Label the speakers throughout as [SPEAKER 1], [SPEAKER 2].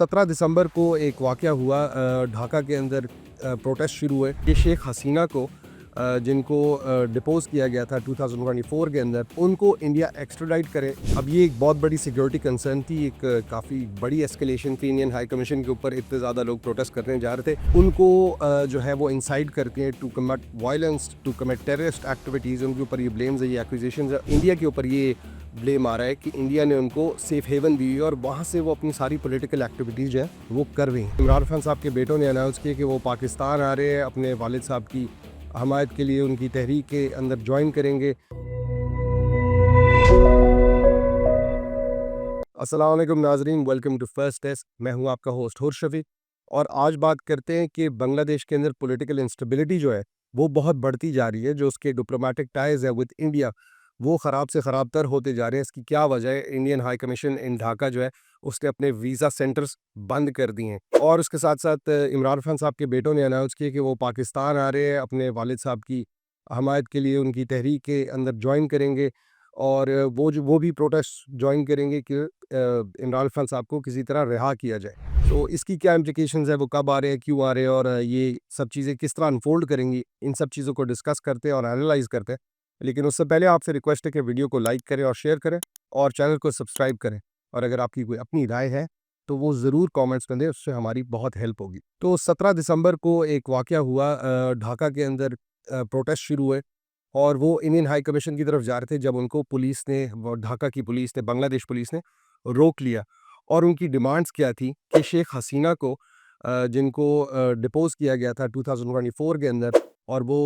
[SPEAKER 1] 17 दिसंबर को एक वाक़या हुआ ढाका के अंदर प्रोटेस्ट शुरू हुए कि शेख हसीना को जिनको डिपोज़ किया गया था 2024 के अंदर उनको इंडिया एक्स्ट्राडाइट करे। अब ये एक बहुत बड़ी सिक्योरिटी कंसर्न थी, एक काफ़ी बड़ी एस्केलेशन थी इंडियन हाई कमीशन के ऊपर। इतने ज़्यादा लोग प्रोटेस्ट करने जा रहे थे, उनको जो है वो इंसाइट करके to commit violence, to commit terrorist activities, उनके ऊपर ये ब्लेम्स है, ये एक्यूजेशंस है। इंडिया के ऊपर ये ब्लेम आ रहा है कि इंडिया ने उनको सेफ हेवन दी है और वहाँ से वो अपनी सारी पॉलिटिकल एक्टिविटीज़ जो है वो कर रही हैं। इमरान खान साहब के बेटों ने अनाउंस किया कि वो पाकिस्तान आ रहे हैं, अपने वालिद साहब की हमायत के लिए उनकी तहरीक के अंदर ज्वाइन करेंगे। अस्सलाम वालेकुम नाजरीन, वेलकम टू फर्स्ट टेस्ट। मैं हूँ आपका होस्ट हुर शफीक और आज बात करते हैं कि बांग्लादेश के अंदर पॉलिटिकल इंस्टेबिलिटी जो है वो बहुत बढ़ती जा रही है। जो उसके डिप्लोमेटिक टाइज है विद इंडिया वो ख़राब से ख़राब तर होते जा रहे हैं। इसकी क्या वजह है? इंडियन हाई कमीशन इन ढाका जो है उसने अपने वीज़ा सेंटर्स बंद कर दिए हैं और उसके साथ साथ इमरान खान साहब के बेटों ने अनाउंस किया कि वो पाकिस्तान आ रहे हैं, अपने वालिद साहब की हमायत के लिए उनकी तहरीक के अंदर ज्वाइन करेंगे और वो भी प्रोटेस्ट ज्वाइन करेंगे कि इमरान खान साहब को किसी तरह रिहा किया जाए। तो इसकी क्या इम्प्लिकेशंस है, वो कब आ रहे हैं, क्यों आ रहे हैं और ये सब चीज़ें किस तरह अनफोल्ड करेंगी, इन सब चीज़ों को डिस्कस करते हैं और एनालाइज़ करते हैं। लेकिन उससे पहले आपसे रिक्वेस्ट है कि वीडियो को लाइक करें और शेयर करें और चैनल को सब्सक्राइब करें। और अगर आपकी कोई अपनी राय है तो वो ज़रूर कमेंट्स में दें, उससे हमारी बहुत हेल्प होगी। तो 17 दिसंबर को एक वाक़या हुआ ढाका के अंदर प्रोटेस्ट शुरू हुए और वो इंडियन हाई कमीशन की तरफ जा रहे थे, जब उनको पुलिस ने, वो ढाका की पुलिस ने, बांग्लादेश पुलिस ने रोक लिया। और उनकी डिमांड्स क्या थी कि शेख हसीना को जिनको डिपोज़ किया गया था 2024 के अंदर और वो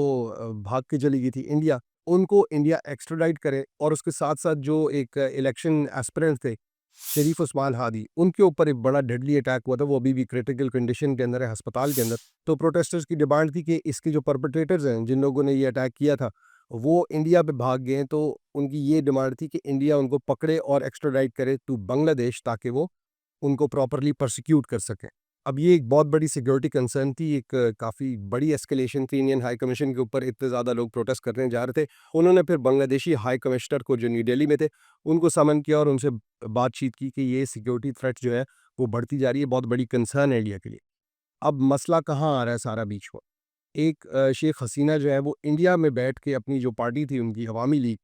[SPEAKER 1] भाग के चली गई थी इंडिया, उनको इंडिया एक्स्ट्राडाइट करे और उसके साथ-साथ जो एक इलेक्शन एस्पिरेंट थे, शरीफ उस्मान हादी, उनके ऊपर एक बड़ा डेडली अटैक हुआ था। वो अभी भी क्रिटिकल कंडीशन के अंदर है, अस्पताल के अंदर। तो प्रोटेस्टर्स की डिमांड थी कि इसके जो परपेट्रेटर्स हैं, जिन लोगों ने ये अटैक किया था, वो इंडिया पे भाग गए हैं। तो उनकी ये डिमांड थी कि इंडिया उनको पकड़े और एक्स्ट्राडाइट करे टू बांग्लादेश, ताकि वो उनको प्रॉपर्ली प्रोसिक्यूट कर सकें। अब ये एक बहुत बड़ी सिक्योरिटी कंसर्न थी, एक काफ़ी बड़ी एस्केलेशन थी इंडियन हाई कमीशन के ऊपर। इतने ज़्यादा लोग प्रोटेस्ट करने जा रहे थे। उन्होंने फिर बांग्लादेशी हाई कमिश्नर को, जो न्यू दिल्ली में थे, उनको समन किया और उनसे बातचीत की कि ये सिक्योरिटी थ्रेट जो है वो बढ़ती जा रही है, बहुत बड़ी कंसर्न है इंडिया के लिए। अब मसला कहाँ आ रहा है सारा बीच में? एक शेख हसीना जो है वो इंडिया में बैठ के अपनी जो पार्टी थी उनकी अवामी लीग,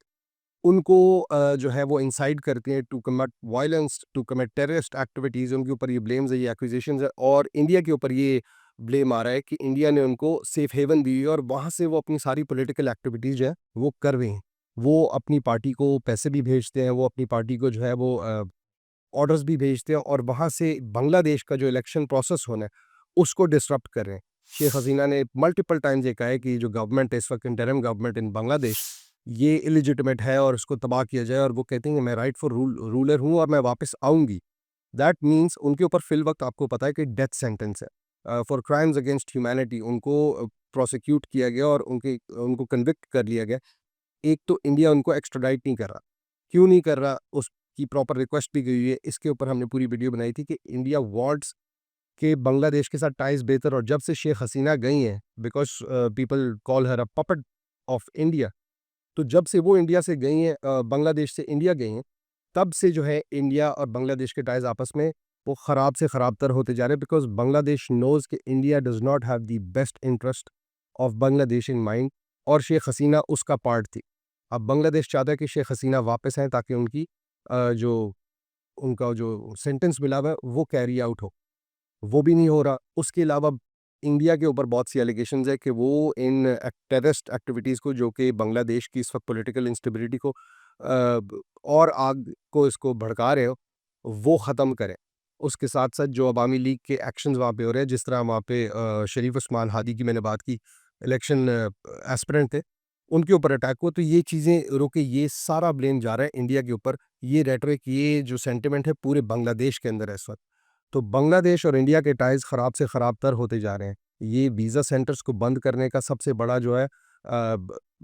[SPEAKER 1] उनको जो है वो इंसाइट करते हैं to commit violence, to commit terrorist activities. उनके ऊपर ये ब्लेम्स है, ये एक्यूजेशंस है और इंडिया के ऊपर ये ब्लेम आ रहा है कि इंडिया ने उनको सेफ हेवन दी है और वहाँ से वो अपनी सारी पॉलिटिकल एक्टिविटीज़ जो है वो कर रहे हैं। वो अपनी पार्टी को पैसे भी भेजते हैं, वो अपनी पार्टी को जो है वो ऑर्डर्स भी भेजते हैं और वहाँ से बांग्लादेश का जो इलेक्शन प्रोसेस होना है, उसको डिसरप्ट कर रहे हैं। शेख हसीना ने मल्टीपल टाइम्स ये कहा है कि जो गवर्नमेंट है इस वक्त, इंटरिम गवर्नमेंट इन बांग्लादेश, ये इलिजिटिमेट है और इसको तबाह किया जाए। और वो कहते हैं कि मैं राइटफुल रूलर हूँ और मैं वापस आऊँगी। दैट मीन्स उनके ऊपर फ़िल वक़्त आपको पता है कि डेथ सेंटेंस है फॉर क्राइम्स अगेंस्ट ह्यूमैनिटी। उनको प्रोसिक्यूट किया गया और उनको कन्विक्ट कर लिया गया। एक तो इंडिया उनको एक्स्ट्राडाइट नहीं कर रहा। क्यों नहीं कर रहा? उसकी प्रॉपर रिक्वेस्ट भी गई हुई है। इसके ऊपर हमने पूरी वीडियो बनाई थी कि इंडिया वांट्स कि बांग्लादेश के साथ टाइज़ बेहतर। और जब से शेख हसीना गई हैं, because people call her a puppet of India, तो जब से वो इंडिया से गई हैं, बांग्लादेश से इंडिया गई हैं, तब से जो है इंडिया और बांग्लादेश के टाइज़ आपस में वो ख़राब से ख़राब तर होते जा रहे हैं। बिकॉज़ बांग्लादेश नोज़ कि India does not have the best interest of Bangladesh in mind और शेख हसीना उसका पार्ट थी। अब बांग्लादेश चाहता है कि शेख हसीना वापस आएँ, ताकि उनकी जो उनका जो सेंटेंस मिला हुआ है वो कैरी आउट हो। वो भी नहीं हो रहा। उसके अलावा इंडिया के ऊपर बहुत सी एलिगेशंस है कि वो इन टेररिस्ट एक्टिविटीज़ को, जो कि बांग्लादेश की इस वक्त पॉलिटिकल इंस्टेबिलिटी को और आग को इसको भड़का रहे हो, वो ख़त्म करें। उसके साथ साथ जो अवामी लीग के एक्शंस वहाँ पे हो रहे हैं, जिस तरह वहाँ पे शरीफ उस्मान हादी की मैंने बात की, इलेक्शन एस्पिरेंट थे, उनके ऊपर अटैक हुआ, तो ये चीज़ें रोके। ये सारा ब्लेम जा रहा है इंडिया के ऊपर। ये रेटरिक, ये जो सेंटिमेंट है पूरे बांग्लादेश के अंदर है इस वक्त। तो बांग्लादेश और इंडिया के टाइज़ ख़राब से ख़राब तर होते जा रहे हैं। ये वीज़ा सेंटर्स को बंद करने का सबसे बड़ा जो है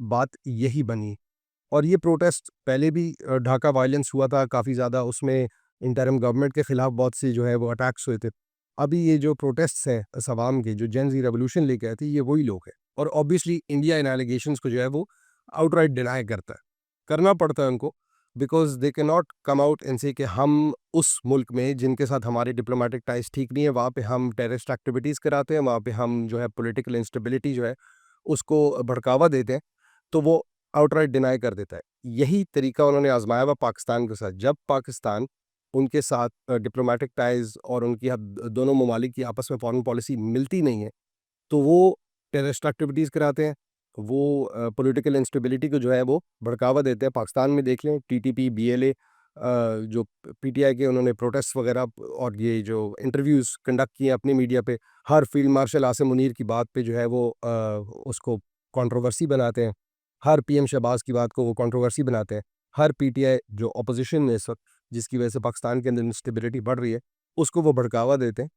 [SPEAKER 1] बात यही बनी। और ये प्रोटेस्ट पहले भी ढाका वायलेंस हुआ था काफ़ी ज़्यादा, उसमें इंटरिम गवर्नमेंट के ख़िलाफ़ बहुत से जो है वो अटैक्स हुए थे। अभी ये जो प्रोटेस्ट्स हैं इस अवाम के, जो जेन ज़ी रेवोल्यूशन लेके आए थे, ये वही लोग हैं। और ऑब्वियसली इंडिया इन एलिगेशंस को जो है वो आउटराइट डिनाई करता है। करना पड़ता है उनको। Because they can not come out and से कि हम उस मुल्क में जिनके साथ हमारे डिप्लोमेटिक टाइज ठीक नहीं है वहाँ पे हम टेररिस्ट एक्टिविटीज़ कराते हैं, वहाँ पे हम जो है पॉलिटिकल इंस्टेबिलिटी जो है उसको भड़कावा देते हैं, तो वो आउटराइट डिनाई कर देता है। यही तरीका उन्होंने आजमाया हुआ पाकिस्तान के साथ। जब पाकिस्तान उनके साथ डिप्लोमेटिक टाइज और उनकी अब दोनों ममालिक की आपस में फॉरेन पॉलिसी मिलती नहीं है, तो वो टेररिस्ट एक्टिविटीज़ कराते हैं, वो पॉलिटिकल इंस्टेबिलिटी को जो है वो भड़कावा देते हैं। पाकिस्तान में देख लें टीटीपी, बीएलए, जो पीटीआई के उन्होंने प्रोटेस्ट वगैरह और ये जो इंटरव्यूज़ कंडक्ट किए अपनी मीडिया पे, हर फील्ड मार्शल आसिम मुनीर की बात पे जो है वो उसको कंट्रोवर्सी बनाते हैं। हर पीएम शहबाज की बात को वो कंट्रोवर्सी बनाते हैं। हर पीटीआई जो अपोजिशन में इस वक्त, जिसकी वजह से पाकिस्तान के अंदर इंस्टेबिलिटी बढ़ रही है, उसको वो भड़कावा देते हैं।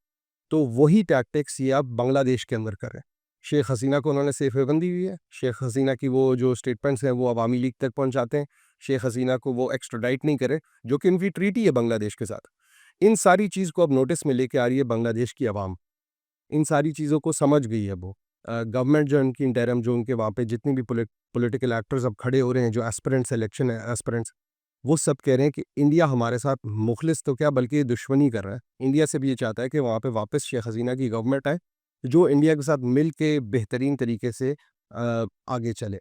[SPEAKER 1] तो वही टैक्टिक्स ये अब बांग्लादेश के अंदर कर रहे हैं। शेख हसीना को उन्होंने सेफ हेवन दी हुई है। शेख हसीना की वो जो स्टेटमेंट्स हैं वो अवामी लीग तक पहुंचाते हैं। शेख हसीना को वो एक्स्ट्राडाइट नहीं करे, जो कि उनकी ट्रीटी है बांग्लादेश के साथ। इन सारी चीज़ को अब नोटिस में लेके आ रही है बांग्लादेश की आवाम। इन सारी चीज़ों को समझ गई है वो। गवर्नमेंट जो उनकी इंटरिम, जो उनके वहाँ पे जितनी भी पॉलिटिकल एक्टर्स अब खड़े हो रहे हैं, जो एस्पिरेंट्स इलेक्शन है एस्पिरेंट्स, वो सब कह रहे हैं कि इंडिया हमारे साथ मुखलिस तो क्या बल्कि दुश्मनी कर रहा है। इंडिया से भी ये चाहता है कि वहाँ पे वापस शेख हसीना की गवर्नमेंट आए, जो इंडिया के साथ मिल के बेहतरीन तरीके से आगे चले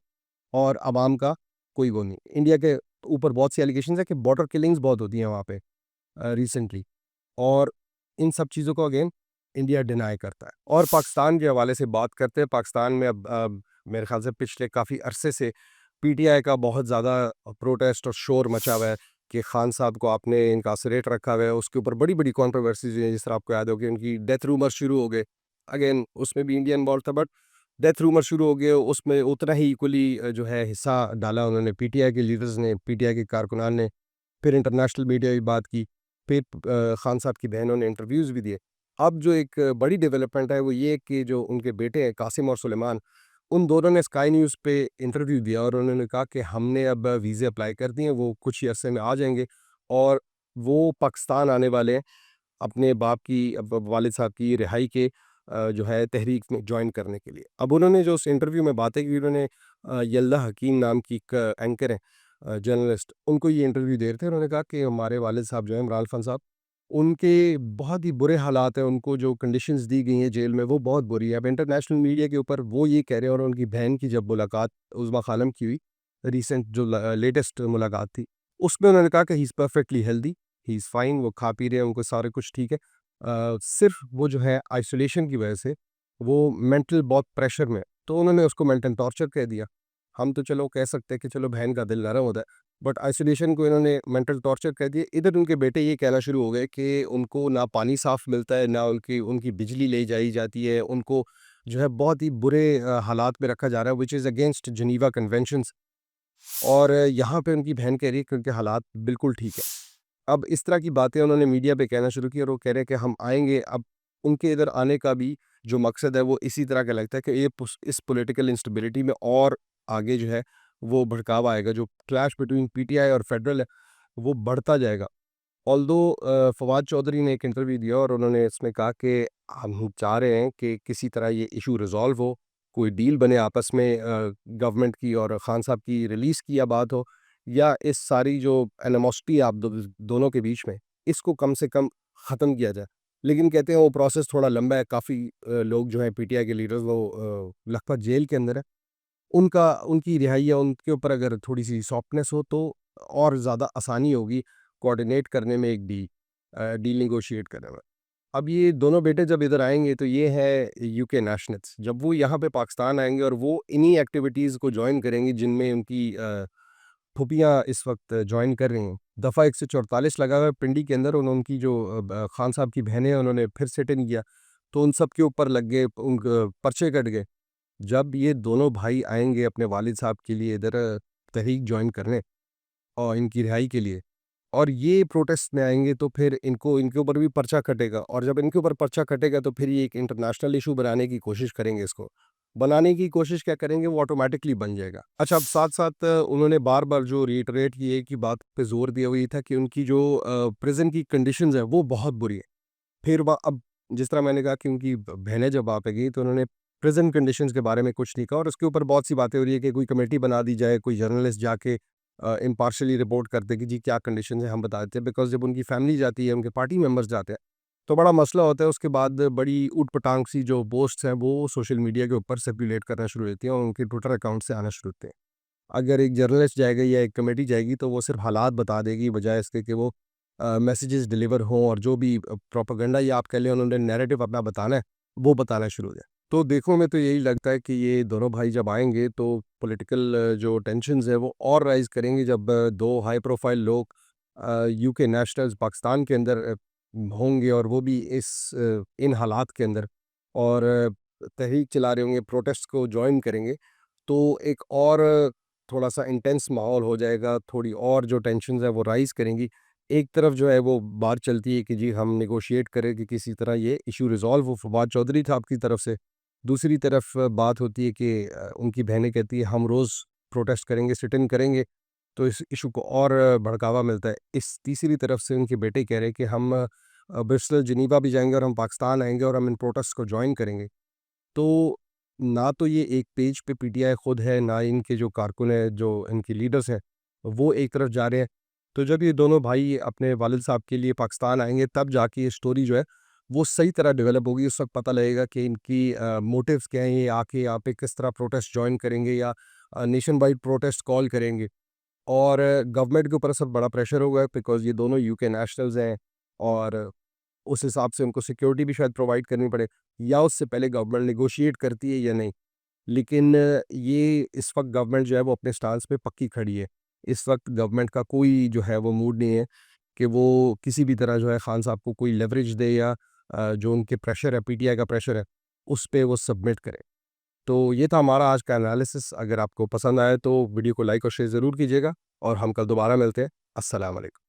[SPEAKER 1] और आवाम का कोई वो नहीं। इंडिया के ऊपर बहुत सी एलिगेशंस है कि बॉर्डर किलिंग्स बहुत होती हैं वहाँ पे रिसेंटली, और इन सब चीज़ों को अगेन इंडिया डिनाई करता है। और पाकिस्तान के हवाले से बात करते हैं, पाकिस्तान में अब मेरे ख्याल से पिछले काफ़ी अरसे से पीटीआई का बहुत ज़्यादा प्रोटेस्ट और शोर मचा हुआ है कि खान साहब को आपने इनकासरेट रखा हुआ है। उसके ऊपर बड़ी बड़ी कॉन्ट्रोवर्सीज हुई हैं, जिस तरह आपको याद हो कि उनकी डेथ रूमर शुरू हो गए। अगेन उसमें भी इंडिया इन्वॉल्व था, बट डेथ रूमर शुरू हो गए, उसमें उतना ही इक्वली जो है हिस्सा डाला उन्होंने पीटीआई के लीडर्स ने, पीटीआई के कारकुनान ने। फिर इंटरनेशनल मीडिया की बात की, फिर खान साहब की बहनों ने इंटरव्यूज़ भी दिए। अब जो एक बड़ी डेवलपमेंट है वो ये कि जो उनके बेटे हैं कासिम और सुलेमान, उन दोनों ने स्काई न्यूज़ पे इंटरव्यू दिया और उन्होंने कहा कि हमने अब वीज़े अप्लाई कर दिए हैं, वो कुछ ही अरसे में आ जाएंगे और वो पाकिस्तान आने वाले हैं अपने बाप की, अब वालिद साहब की रिहाई के जो है तहरीक में जॉइन करने के लिए। अब उन्होंने जो उस इंटरव्यू में बातें की, उन्होंने यल्दा हकीम नाम की एक एंकर है, जर्नलिस्ट, उनको ये इंटरव्यू दे रहे थे। उन्होंने कहा कि हमारे वालिद साहब जो हैं इमरान खान साहब, उनके बहुत ही बुरे हालात हैं, उनको जो कंडीशंस दी गई हैं जेल में वो बहुत बुरी है। अब इंटरनेशनल मीडिया के ऊपर वो ये कह रहे हैं, और उनकी बहन की जब मुलाकात उज़्मा खानम की हुई, रिसेंट जो लेटेस्ट मुलाकात थी, उसमें उन्होंने कहा कि he is perfectly healthy, he is fine, वो खा पी रहे हैं, उनको सारे कुछ ठीक है। सिर्फ वो जो है आइसोलेशन की वजह से वो मेंटल बहुत प्रेशर में है। तो उन्होंने उसको मेंटल टॉर्चर कह दिया। हम तो चलो कह सकते हैं कि चलो बहन का दिल नरम होता है, बट आइसोलेशन को इन्होंने मेंटल टॉर्चर कह दिया। इधर उनके बेटे ये कहना शुरू हो गए कि उनको ना पानी साफ़ मिलता है, ना उनकी उनकी बिजली ले जाई जाती है, उनको जो है बहुत ही बुरे हालात में रखा जा रहा है, which is against Geneva conventions. और यहाँ पे उनकी बहन कह रही है कि उनके हालात बिल्कुल ठीक है। अब इस तरह की बातें उन्होंने मीडिया पे कहना शुरू की और वो कह रहे हैं कि हम आएँगे। अब उनके इधर आने का भी जो मकसद है वो इसी तरह का लगता है कि ये इस पॉलिटिकल इंस्टेबिलिटी में और आगे जो है वो भड़कावा आएगा। जो क्लैश बिटवीन पीटीआई और फेडरल है वो बढ़ता जाएगा। ऑल्दो फवाद चौधरी ने एक इंटरव्यू दिया और उन्होंने इसमें कहा कि हम चाह रहे हैं कि किसी तरह ये इशू रिज़ॉल्व हो, कोई डील बने आपस में, गवर्नमेंट की और खान साहब की रिलीज़ की या बात हो, या इस सारी जो एनिमोसिटी है आप दोनों के बीच में, इसको कम से कम ख़त्म किया जाए। लेकिन कहते हैं वो प्रोसेस थोड़ा लंबा है, काफ़ी लोग जो हैं पीटीआई के लीडर्स वो लखपत जेल के अंदर है। उनका उनकी रिहाई या उनके ऊपर अगर थोड़ी-सी सॉफ्टनेस हो तो और ज़्यादा आसानी होगी कोऑर्डिनेट करने में, एक डील नेगोशिएट करने में। अब ये दोनों बेटे जब इधर आएँगे तो ये है यूके नेशनल्स। जब वो यहाँ पे पाकिस्तान आएँगे और वो इन्हीं एक्टिविटीज़ को जॉइन करेंगी जिनमें उनकी फूफियाँ इस वक़्त जॉइन कर रही हैं। दफ़ा 144 लगा हुआ है पिंडी के अंदर, उनकी जो खान साहब की बहनें हैं उन्होंने फिर सिट इन किया, तो उन सब के ऊपर लग गए, पर्चे कट गए। जब ये दोनों भाई आएँगे अपने वालिद साहब के लिए इधर तहरीक जॉइन करने और इनकी रिहाई के लिए, और ये प्रोटेस्ट में आएँगे, तो फिर इनको इनके ऊपर भी पर्चा कटेगा, और जब इनके ऊपर पर्चा कटेगा तो फिर ये एक इंटरनेशनल इशू बनाने की कोशिश करेंगे इसको। बनाने की कोशिश क्या करेंगे, वो ऑटोमैटिकली बन जाएगा। अच्छा, अब साथ-साथ उन्होंने बार-बार जो रिइटरेट किए की बात पे ज़ोर दिया वो ये था कि उनकी जो प्रिज़न की कंडीशंस है वो बहुत बुरी है। फिर अब जिस तरह मैंने कहा कि उनकी बहनें जब वहाँ पे गई तो उन्होंने प्रिज़न कंडीशंस के बारे में कुछ नहीं कहा, और उसके ऊपर बहुत सी बातें हो रही है कि कोई कमेटी बना दी जाए, कोई जर्नलिस्ट जाके इम्पार्शियली रिपोर्ट करते कि जी क्या कंडीशन है, हम बता देते हैं। बिकॉज जब उनकी फैमिली जाती है, उनके पार्टी मेम्बर्स जाते हैं, तो बड़ा मसला होता है। उसके बाद बड़ी ऊट-पटांग सी जो पोस्ट्स हैं वो सोशल मीडिया के ऊपर सर्कुलेट करना शुरू होती हैं और उनके ट्विटर अकाउंट से आना शुरू होते हैं। अगर एक जर्नलिस्ट जाएगा या एक कमेटी जाएगी तो वो सिर्फ हालात बता देगी, बजाय इसके कि वो मैसेजेस डिलीवर हों और जो भी प्रोपेगेंडा या आप कह लें उन्होंने नैरेटिव अपना बताना है, वो बताना शुरू हो जाए। तो देखने में तो यही लगता है कि ये दोनों भाई जब आएँगे तो पॉलिटिकल जो टेंशन्स हैं वो और राइज़ करेंगे, जब 2 हाई प्रोफाइल लोग यूके नेशनल्स पाकिस्तान के अंदर होंगे और वो भी इन हालात के अंदर, और तहरीक चला रहे होंगे, प्रोटेस्ट को जॉइन करेंगे, तो एक और थोड़ा-सा इंटेंस माहौल हो जाएगा, थोड़ी और जो टेंशन्स हैं वो राइज़ करेंगी। एक तरफ जो है वो बात चलती है कि जी हम नेगोशिएट करें कि किसी तरह ये इश्यू रिज़ॉल्व हो, फवाद चौधरी साहब की तरफ से। दूसरी तरफ बात होती है कि उनकी बहनें कहती है हम रोज़ प्रोटेस्ट करेंगे, सिट इन करेंगे, तो इस इश्यू को और भड़कावा मिलता है। इस तीसरी तरफ से उनके बेटे कह रहे हैं कि हम ब्रिस्टल, जिनीवा भी जाएँगे और हम पाकिस्तान आएँगे और हम इन प्रोटेस्ट को जॉइन करेंगे। तो ना तो ये एक पेज पे पीटीआई खुद है, ना इनके जो कारकुन हैं, जो इनके लीडर्स हैं, वो एक तरफ जा रहे हैं। तो जब ये दोनों भाई अपने वालिद साहब के लिए पाकिस्तान आएँगे, तब जाके ये स्टोरी जो है, वो सही तरह डेवलप होगी। उस वक़्त पता लगेगा कि इनकी मोटिव्स क्या हैं, ये आके यहाँ पे किस तरह प्रोटेस्ट जॉइन करेंगे या नेशन वाइड प्रोटेस्ट कॉल करेंगे। और गवर्नमेंट के ऊपर सब बड़ा प्रेशर होगा, बिकॉज़ ये दोनों यूके नेशनल्स हैं और उस हिसाब से उनको सिक्योरिटी भी शायद प्रोवाइड करनी पड़े, या उससे पहले गवर्नमेंट नेगोशिएट करती है या नहीं। लेकिन ये इस वक़्त गवर्नमेंट जो है वो अपने स्टांस पे पक्की खड़ी है। इस वक़्त गवर्नमेंट का कोई जो है वो मूड नहीं है कि वो किसी भी तरह जो है खान साहब को कोई लेवरेज दे या जो उनके प्रेशर है, पीटीआई का प्रेशर है, उस पे वो सबमिट करे। तो ये था हमारा आज का एनालिसिस। अगर आपको पसंद आए तो वीडियो को लाइक और शेयर ज़रूर कीजिएगा और हम कल दोबारा मिलते हैं। अस्सलाम वालेकुम।